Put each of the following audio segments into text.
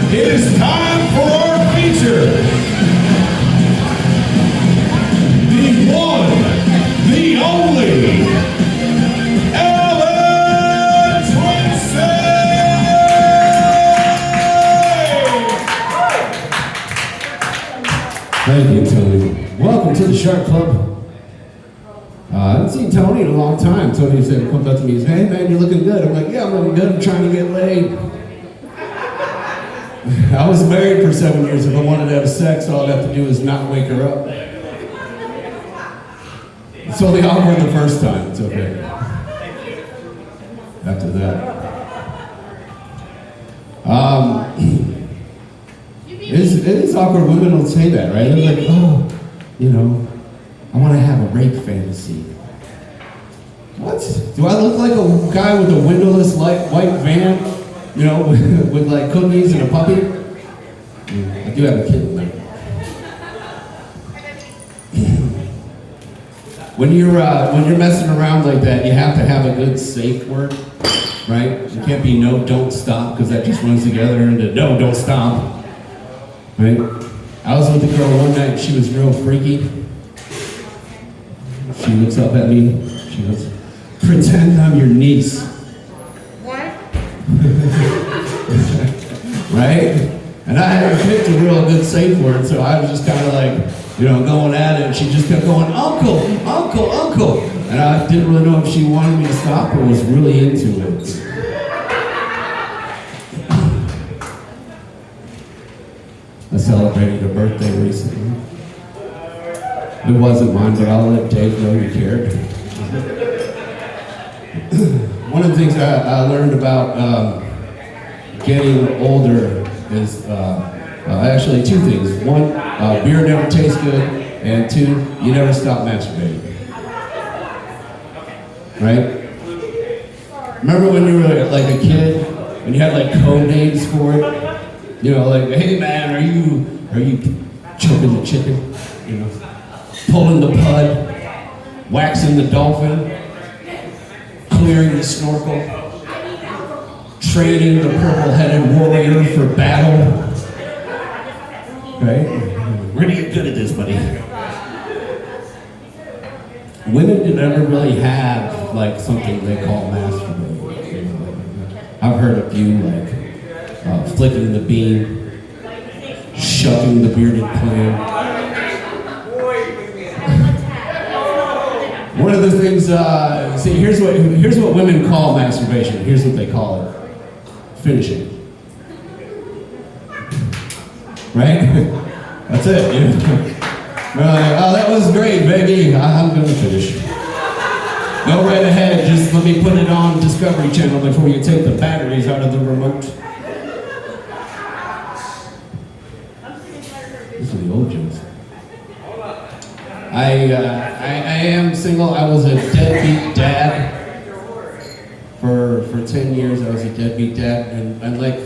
It is time for our feature. The one, the only, Alan Tracy! Thank you, Tony. Welcome to the Shark Club. I haven't seen Tony in a long time. Tony said, comes up to me and says, "Hey man, you're looking good." I'm like, "Yeah, I'm looking good. I'm trying to get laid." I was married for 7 years. If I wanted to have sex, all I'd have to do is not wake her up. It's only awkward the first time. It's okay. After that. It is awkward. Women will say that, right? They're like, "Oh, you know, I want to have a rape fantasy." What? Do I look like a guy with a windowless white van, you know, with like cookies and a puppy? I do have a kitten though. When you're messing around like that, you have to have a good safe word, right? You can't be no, don't stop, because that just runs together into no, don't stop, right? I was with a girl one night. She was real freaky. She looks up at me. She goes, "Pretend I'm your niece." What? Right? And I hadn't picked a real good safe word, so I was just kind of like, you know, going at it. And she just kept going, "Uncle, uncle, uncle." And I didn't really know if she wanted me to stop or was really into it. I celebrated a birthday recently. It wasn't mine, but I'll let Dave know you cared. One of the things I learned about getting older is actually two things. One, beer never tastes good, and two, you never stop masturbating. Right? Remember when you were like a kid and you had like code names for it? You know, like, "Hey man, are you choking the chicken?" You know, pulling the pud, waxing the dolphin, clearing the snorkel, training the purple-headed warrior for battle. Right? We're gonna get good at this, buddy. Women never really have like something they call masturbating. I've heard a few like flicking the bean, shoving the bearded clam. One of the things, see, here's what women call masturbation. Here's what they call it: finishing. Right? That's it. You know? We're like, "Oh, that was great, baby. I'm gonna finish." Go right ahead. Just let me put it on Discovery Channel before you take the batteries out of the remote. These are the old jokes. I am single. I was a deadbeat dad for 10 years. I was a deadbeat dad, and like,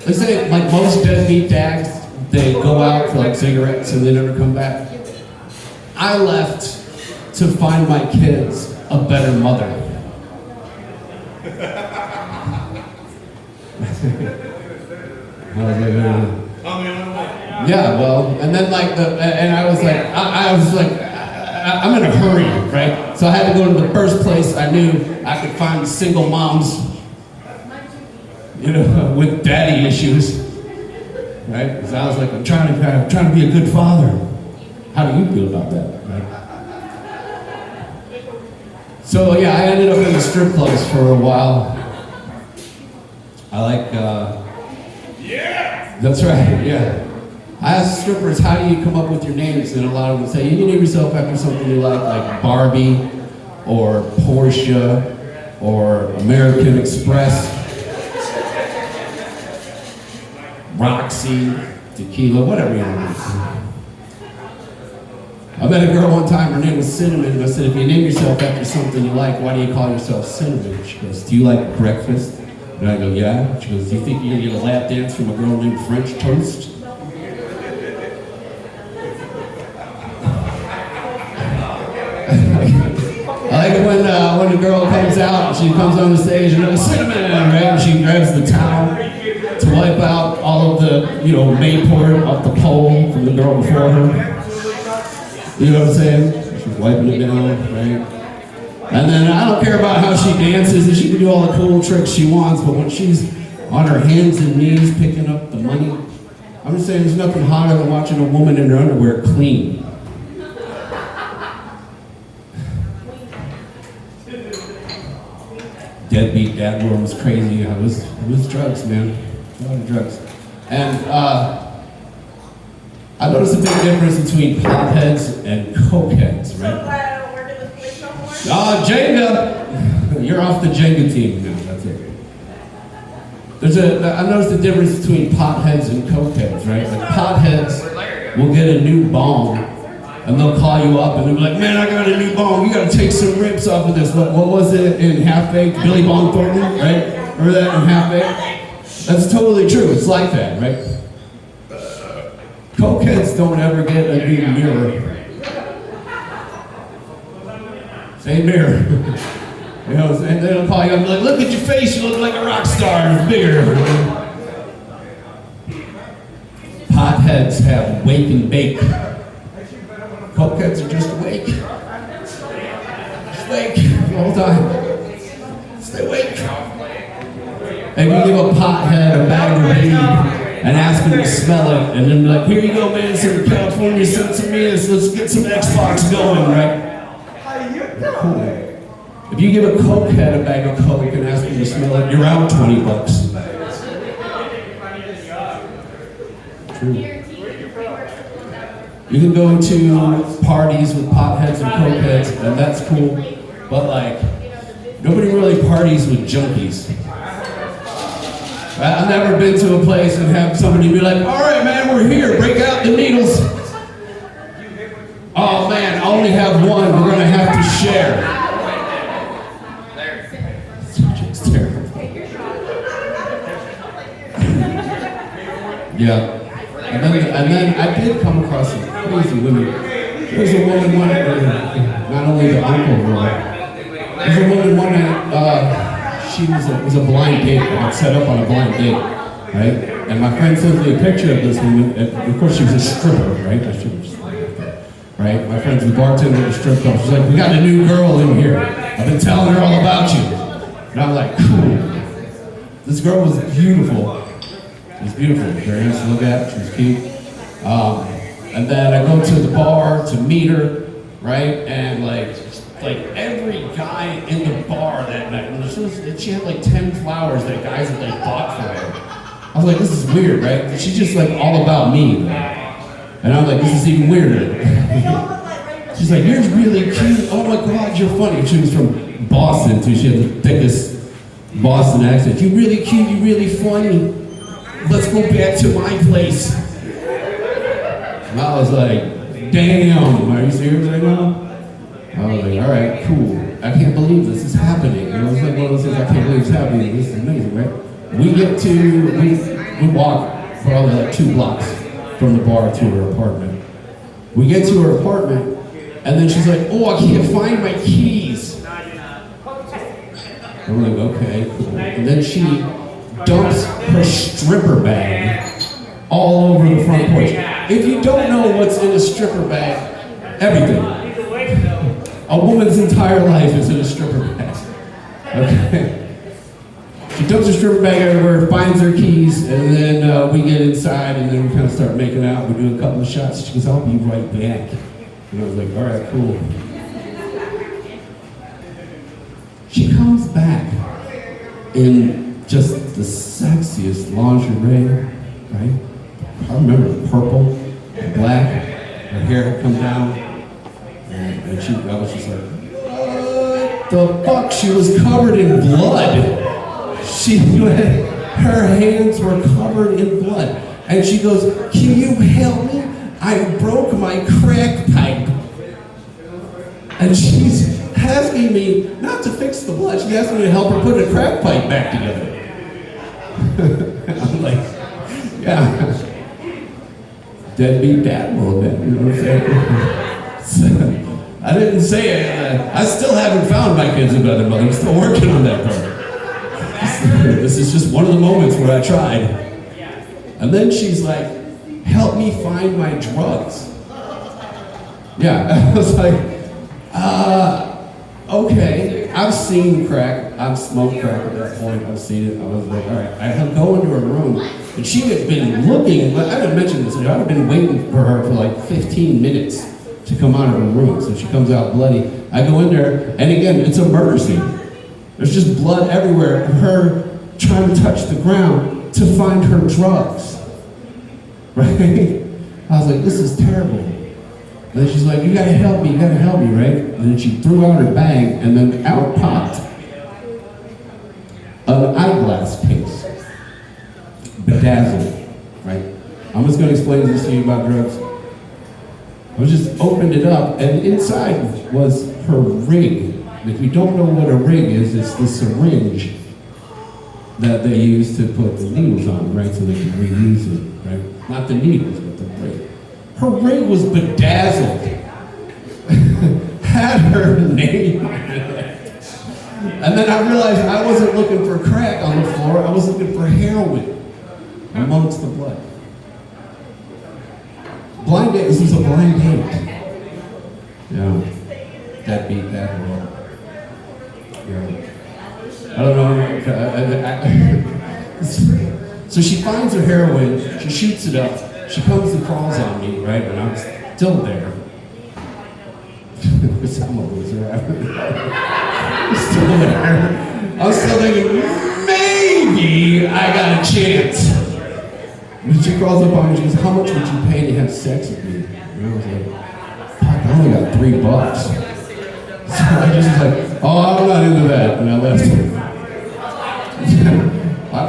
let's say like most deadbeat dads, they go out for like cigarettes and they never come back. I left to find my kids a better mother. I was like, yeah, well, and then like and I was like, I'm in a hurry, right? So I had to go to the first place I knew I could find single moms, you know, with daddy issues, right? Because I was like, I'm trying to be a good father. How do you feel about that, right? So yeah, I ended up in the strip clubs for a while. I like, yeah. That's right, yeah. I asked strippers, "How do you come up with your names?" And a lot of them say, "You name yourself after something you like Barbie, or Porsche, or American Express, Roxy, Tequila, whatever you want. I met a girl one time, her name was Cinnamon, and I said, "If you name yourself after something you like, why do you call yourself Cinnamon?" She goes, "Do you like breakfast?" And I go, "Yeah." She goes, "Do you think you're gonna get a lap dance from a girl named French Toast?" I like it when the girl comes out, she comes on the stage and goes, "Cinnamon," right? And she grabs the towel, to wipe out all of the, Mayport off the pole from the girl before her. You know what I'm saying? She's wiping it down, right? And then I don't care about how she dances, and she can do all the cool tricks she wants, but when she's on her hands and knees picking up the money, I'm just saying there's nothing hotter than watching a woman in her underwear clean. Deadbeat dad world was crazy. It was drugs, man. A lot of drugs. And I noticed a big difference between potheads and cokeheads, right? So glad I don't work in this place no more. Jenga! You're off the Jenga team now, that's it. I noticed the difference between potheads and cokeheads, right? Like potheads will get a new bong and they'll call you up and they'll be like, man, I got a new bong, you gotta take some rips off of this. What was it in Half Baked? Billy Bong Thornton, right? Remember that in Half Baked? That's totally true, it's like that, right? Cokeheads don't ever get a new mirror. Same mirror. And they'll call you up and be like, look at your face, you look like a rock star, it's bigger. Potheads have wake and bake. Cokeheads are just awake. Just wake the whole time. Stay awake. If you give a pothead a bag of weed and ask him to smell it, and then be like, here you go, man, some California Sensimias, let's get some Xbox going, right? Cool. If you give a cokehead a bag of coke and ask him to smell it, you're out $20. True. You can go to parties with potheads and cokeheads, and that's cool, but like, nobody really parties with junkies. I've never been to a place and have somebody be like, all right, man, we're here, break out the needles. Oh man, I only have one, we're gonna have to share. It's terrible. Yeah. And then I did come across some crazy women. There was a woman one night, not only the uncle girl, there was a woman one night, she was a blind date. I got set up on a blind date, right? And my friend sent me a picture of this woman, and of course she was a stripper, right? I should have just right? My friend's the bartender at the strip club. She's like, we got a new girl in here. I've been telling her all about you. And I'm like, cool. This girl was beautiful. She was beautiful, very nice to look at, she was cute. And then I go to the bar to meet her, right? And like every guy in the bar that night, and she had like 10 flowers that guys had like bought for her. I was like, this is weird, right? She's just like all about me. And I'm like, this is even weirder. She's like, you're really cute. Oh my God, you're funny. She was from Boston too. She had the thickest Boston accent. You're really cute, you're really funny. Let's go back to my place. And I was like, damn, are you serious right now? I was like, all right, cool. I can't believe this is happening. You know, it's like one of those things I can't believe it's happening. This is amazing, right? We walk probably like 2 blocks from the bar to her apartment. We get to her apartment, and then she's like, oh, I can't find my keys. I'm like, okay, cool. And then she dumps her stripper bag all over the front porch. If you don't know what's in a stripper bag, everything. A woman's entire life is in a stripper bag. Okay? She dumps her stripper bag everywhere, finds her keys, and then we get inside, and then we kind of start making out. We do a couple of shots. She goes, I'll be right back. And I was like, all right, cool. She comes back in just the sexiest lingerie, right? I remember purple, black, her hair had come down, and I was just like, what the fuck? She was covered in blood. Her hands were covered in blood. And she goes, can you help me? I broke my crack pipe. And she's asking me not to fix the blood, she's asking me to help her put a crack pipe back together. I'm like, yeah. Deadbeat dad world, man. You know what I'm saying? I didn't say it. I still haven't found my kids' another mother. I'm still working on that part. This is just one of the moments where I tried. And then she's like, help me find my drugs. Yeah, I was like, okay. I've seen crack. I've smoked crack at that point. I've seen it. I was like, all right. I go into her room, and she had been looking, but I didn't mention this. I'd been waiting for her for like 15 minutes to come out of her room. So she comes out bloody. I go in there, and again, it's a murder scene. There's just blood everywhere. Her trying to touch the ground to find her drugs. Right? I was like, this is terrible. And then she's like, you gotta help me, right? And then she threw out her bag, and then out popped an eyeglass case. Bedazzled, right? I'm just gonna explain this to you about drugs. I just opened it up, and inside was her rig. If you don't know what a rig is, it's the syringe that they use to put the needles on, right? So they can reuse it, right? Not the needles, but the rig. Her rig was bedazzled. Had her name on it. And then I realized I wasn't looking for crack on the floor, I was looking for heroin amongst the blood. Blind date, this is a blind date. Yeah. That beat that world. Yeah. I don't know. So she finds her heroin, she shoots it up, she comes and calls on me, right? And I'm still there. Because I'm a loser. I'm still there. I was still thinking, maybe I got a chance. And she calls up on me, she goes, how much would you pay to have sex with me? And I was like, fuck, I only got $3. So I just was like, oh, I'm not into that. And I left.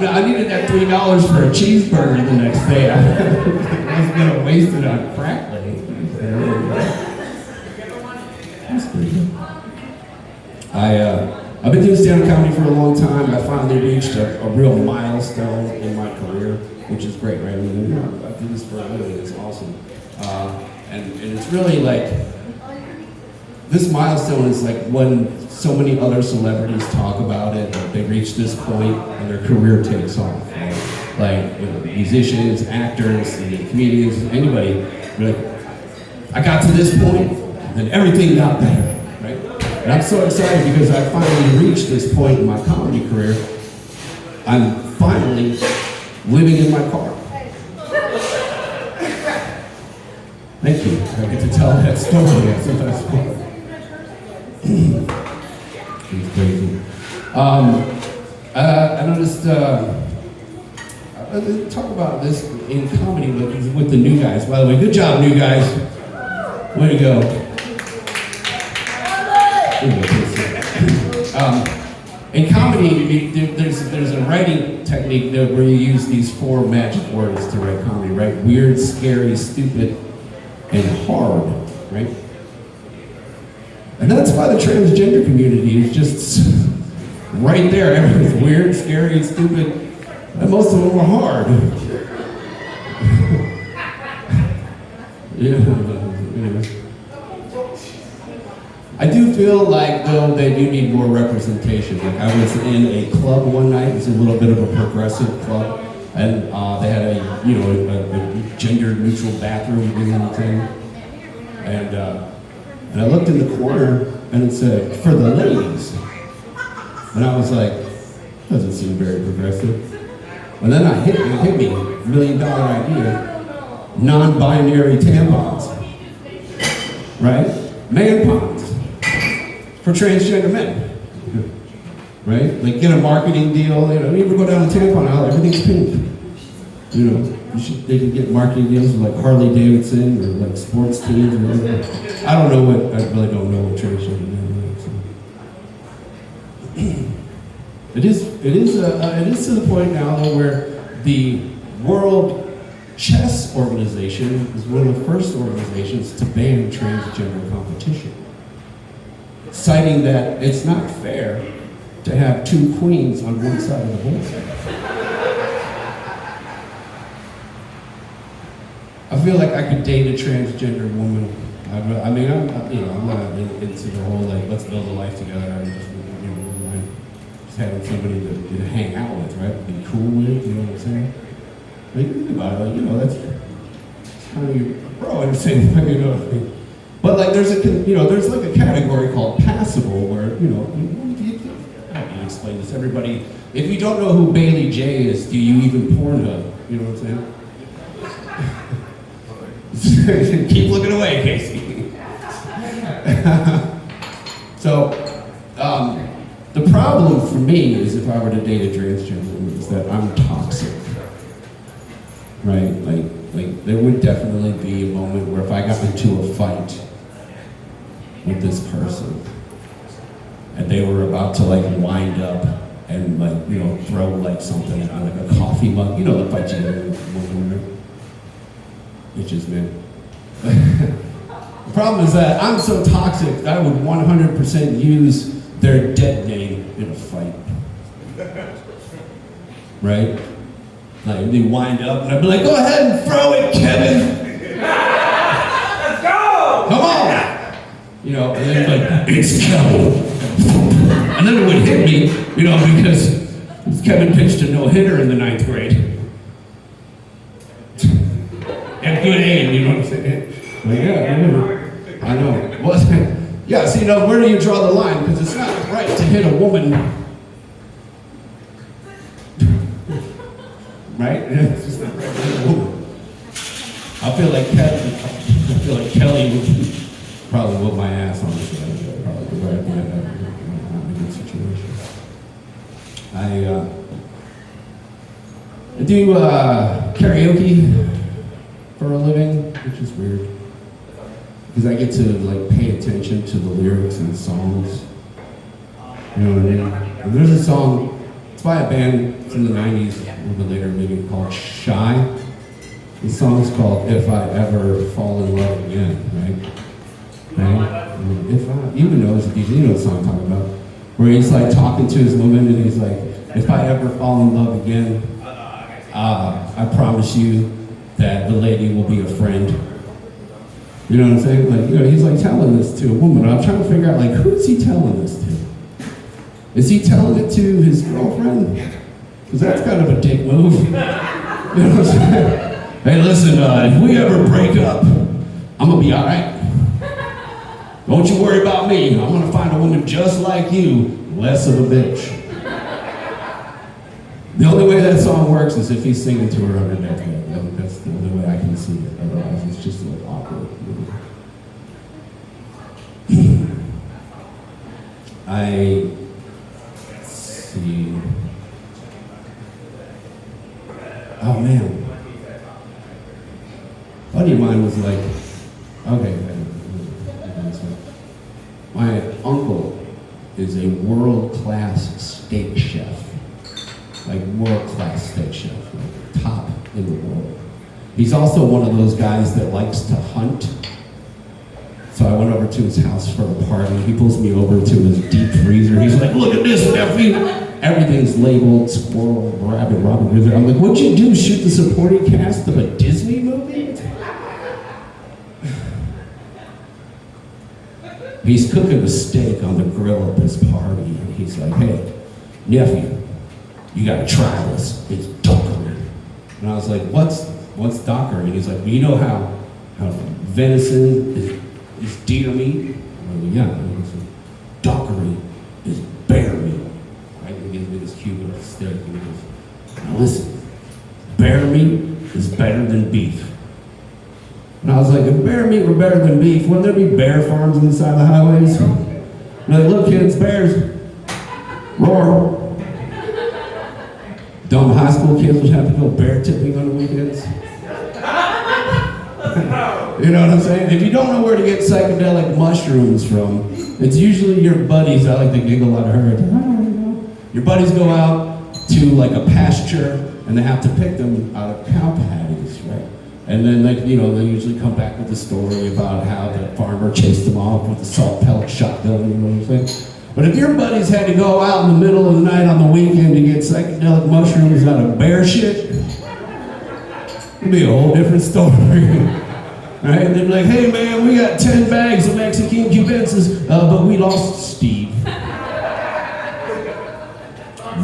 I needed that $3 for a cheeseburger the next day. I was going to waste it on crack lady. That's pretty good. I've been doing stand-up comedy for a long time. I finally reached a real milestone in my career, which is great, right? I mean, I do this for a living. It's awesome. And it's really like, this milestone is like when so many other celebrities talk about it, that they reach this point and their career takes off. Right? Like musicians, actors, comedians, anybody. Like, I got to this point, and everything got better. Right? And I'm so excited because I finally reached this point in my comedy career. I'm finally living in my car. Thank you. I get to tell that story. That's the best part. It's crazy. I noticed, talk about this in comedy with the new guys. By the way, good job, new guys. Way to go. In comedy, there's a writing technique where you use these 4 magic words to write comedy, right? Weird, scary, stupid, and hard, right? And that's why the transgender community is just right there. Everything's weird, scary, stupid, and most of them are hard. Yeah. Anyway. I do feel like, though, they do need more representation. Like, I was in a club one night. It's a little bit of a progressive club, and they had a gender-neutral bathroom thing, and I looked in the corner and it said, for the ladies. And I was like, doesn't seem very progressive. And then it hit me, $1 million idea, non-binary tampons, right? Man-pons for transgender men, right? Like get a marketing deal, you ever go down to tampon aisle, everything's pink. They can get marketing deals with like Harley Davidson or like sports teams or whatever. I really don't know what transgender men is. It is to the point now though where the World Chess Organization is one of the first organizations to ban transgender competition, citing that it's not fair to have 2 queens on one side of the board. I feel like I could date a transgender woman. I'm not into the whole like let's build a life together. I'm just So having somebody to hang out with, right? Be cool with, you know what I'm saying? Like, think about it, like, you know, that's kind of your bro in the same way, you know what I mean? But like, there's like a category called passable where, you know, how do you explain this? Everybody, if you don't know who Bailey J is, do you even Pornhub? You know what I'm saying? Keep looking away, Casey. So, the problem for me is if I were to date a transgender is that I'm toxic, right? Like there would definitely be a moment where if I got into a fight with this person and they were about to like wind up and like, you know, throw like something at me, like a coffee mug, you know, the fight you get with women, it's just me. The problem is that I'm so toxic that I would 100% use their dead name in a fight. Right? Like, they wind up and I'd be like, go ahead and throw it, Kevin! Let's go! Come on! You know, and then like, it's Kevin. And then it would hit me, you know, because Kevin pitched a no-hitter in the 9th grade. And good aim, you know what I'm saying? Like, yeah, I know. Well, yeah, see, now where do you draw the line? Because it's not right to hit a woman. Right? It's just not right to hit a woman. I feel like Kelly would probably whip my ass on this one. Probably right at the end of it. Not in a good situation. I do karaoke for a living, which is weird. Because I get to like pay attention to the lyrics and the songs. You know what I mean? And there's a song, it's by a band from the 90s, a little bit later maybe, called Shy. The song's called If I Ever Fall in Love Again, right? If I, you even know as a DJ, you know the song I'm talking about. Where he's like talking to his woman and he's like, if I ever fall in love again, I promise you that the lady will be a friend. You know what I'm saying? Like, you know, he's like telling this to a woman. I'm trying to figure out, like, who is he telling this to? Is he telling it to his girlfriend? Because that's kind of a dick move. You know what I'm saying? Hey, listen, if we ever break up, I'm gonna be all right. Don't you worry about me. I'm gonna find a woman just like you, less of a bitch. The only way that song works is if he's singing to her on her deathbed. That's the only way I can see it. Otherwise, it's just a little awkward. Let's see. Oh man. A buddy of mine was like, okay, my uncle is a world-class steak chef. Like world-class steak chef, like top in the world. He's also one of those guys that likes to hunt. So I went over to his house for a party. He pulls me over to his deep freezer. He's like, look at this, nephew. Everything's labeled squirrel, rabbit, robin, river. I'm like, what'd you do, shoot the supporting cast of a Disney movie? He's cooking a steak on the grill at this party. And he's like, hey, nephew, you gotta try this. It's dockery. And I was like, what's dockery? And he's like, well, you know how venison is deer meat? I'm like, yeah. And he's like, dockery is bear meat. Right? And he gives me this cute little steak. And he goes, now listen, bear meat is better than beef. And I was like, if bear meat were better than beef, wouldn't there be bear farms on the side of the highways? And like, look kids, bears, roar. Dumb high school kids would have to go bear tipping on the weekends. You know what I'm saying? If you don't know where to get psychedelic mushrooms from, it's usually your buddies. I like to giggle at her. Your buddies go out to like a pasture and they have to pick them out of cow patties, right? And then like, you know, they usually come back with a story about how the farmer chased them off with a salt pellet shotgun, you know what I'm saying? But if your buddies had to go out in the middle of the night on the weekend to get psychedelic mushrooms out of bear shit, it'd be a whole different story. Right? And they'd be like, hey man, we got 10 bags of Mexican cubensis, but we lost Steve.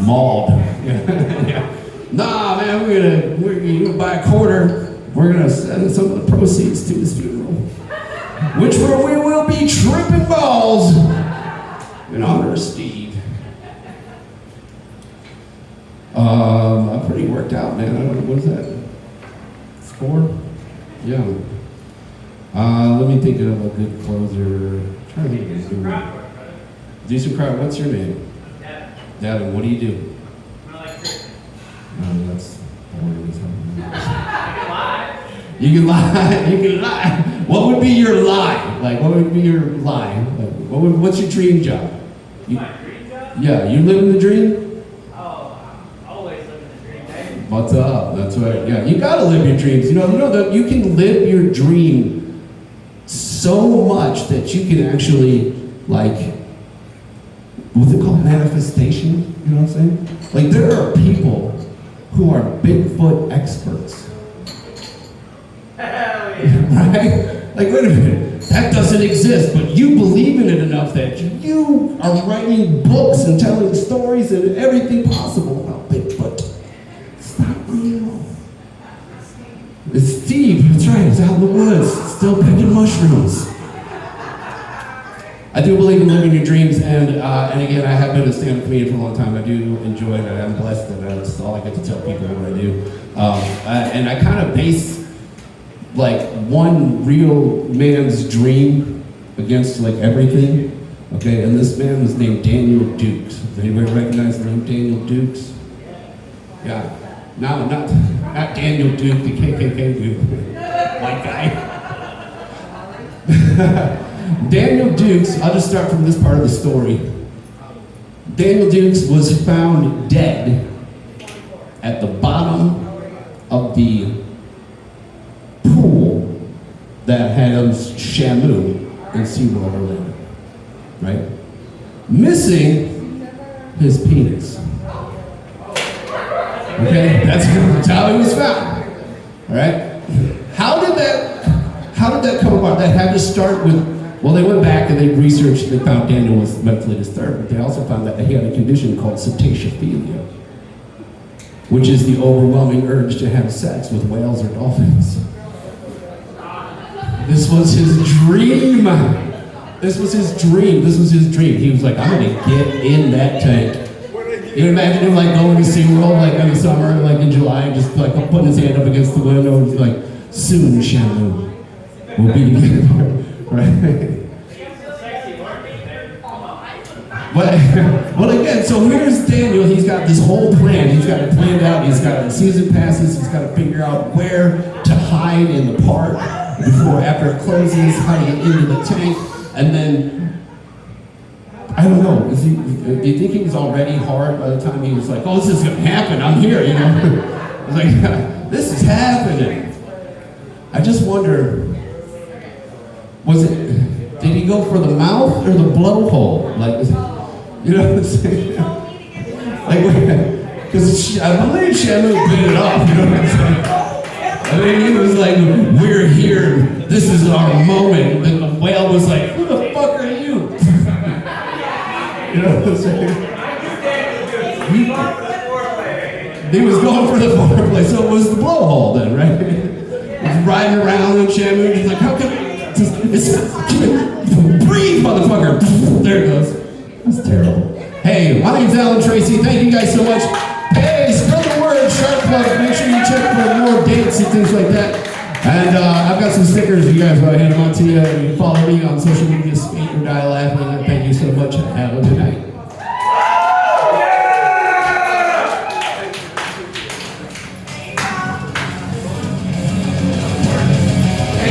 mauled. Yeah. Nah, man, we're gonna buy a quarter. We're gonna send some of the proceeds to his funeral, which we will be tripping balls in honor of Steve. I'm pretty worked out, man. I don't know, what is that? 4? Yeah. Let me think of a good closer. I'm trying to think of a good one. Do some crowd. What's your name? Devin. What do you do? No, that's boring as hell. You can lie. You can lie. What would be your lie? Like, what would be your lie? Like, what's your dream job? My dream job? Yeah, you living the dream? Oh, I'm always living the dream, baby. What's up? That's right. Yeah, you gotta live your dreams. You know that you can live your dream so much that you can actually, like, what's it called? Manifestation? You know what I'm saying? Like, there are people who are Bigfoot experts. Hell yeah. Right? Like, wait a minute. That doesn't exist, but you believe in it enough that you are writing books and telling stories and everything possible about Bigfoot. It's not real. It's Steve. That's right. He's out in the woods, still picking mushrooms. I do believe in living your dreams, and again, I have been a stand-up comedian for a long time. I do enjoy it. I'm blessed that that's all I get to tell people what I do. And I kind of base like one real man's dream against like everything. Okay, and this man was named Daniel Dukes. Does anybody recognize the name Daniel Dukes? Yeah. No, not Daniel Duke, the KKK dude. White guy. Daniel Dukes, I'll just start from this part of the story. Daniel Dukes was found dead at the bottom of the pool that had Shamu in SeaWorld Orlando, right? Missing his penis. Okay, that's how he was found. All right. How did that come about? That had to start with. Well, they went back and they researched. They found Daniel was mentally disturbed, but they also found that he had a condition called cetacophilia, which is the overwhelming urge to have sex with whales or dolphins. This was his dream. This was his dream. This was his dream. He was like, I'm gonna get in that tank. You can imagine him like going to SeaWorld like in the summer, like in July, just like putting his hand up against the window and like, soon, Shamu, we'll be together, right? Well, again, so here's Daniel. He's got this whole plan. He's got it planned out. He's got season passes. He's got to figure out where to hide in the park before, after it closes, how to get into the tank, and then I don't know. Do you think he was already hard by the time he was like, "Oh, this is gonna happen. I'm here," you know? I was like, "This is happening." I just wonder, did he go for the mouth or the blowhole? Like, you know what I'm saying? Like, because I believe Shamu bit it off. You know what I'm saying? I mean, he was like, "We're here. This is our moment." And the whale was like, "Who the fuck are you?" You know what I'm saying? He was going for the foreplay, so it was the blowhole then, right? He was riding around and Shamu, he's like, "How can breathe, motherfucker?" There it goes. That's terrible. Hey, my name's Alan Tracy. Thank you guys so much. Hey, spread the word, Shark Plug. Make sure you check for more dates and things like that. And I've got some stickers. You guys, I'll hand them out to you. You can follow me on social media, Skate or Die Laughing. Thank you so much. Have a good night.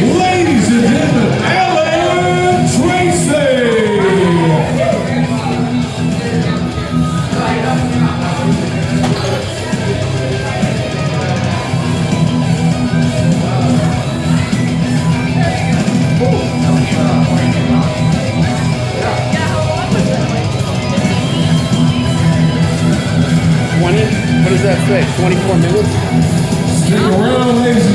Ladies and gentlemen, Alan Tracy! What does that say? 24 minutes? Stick around, ladies and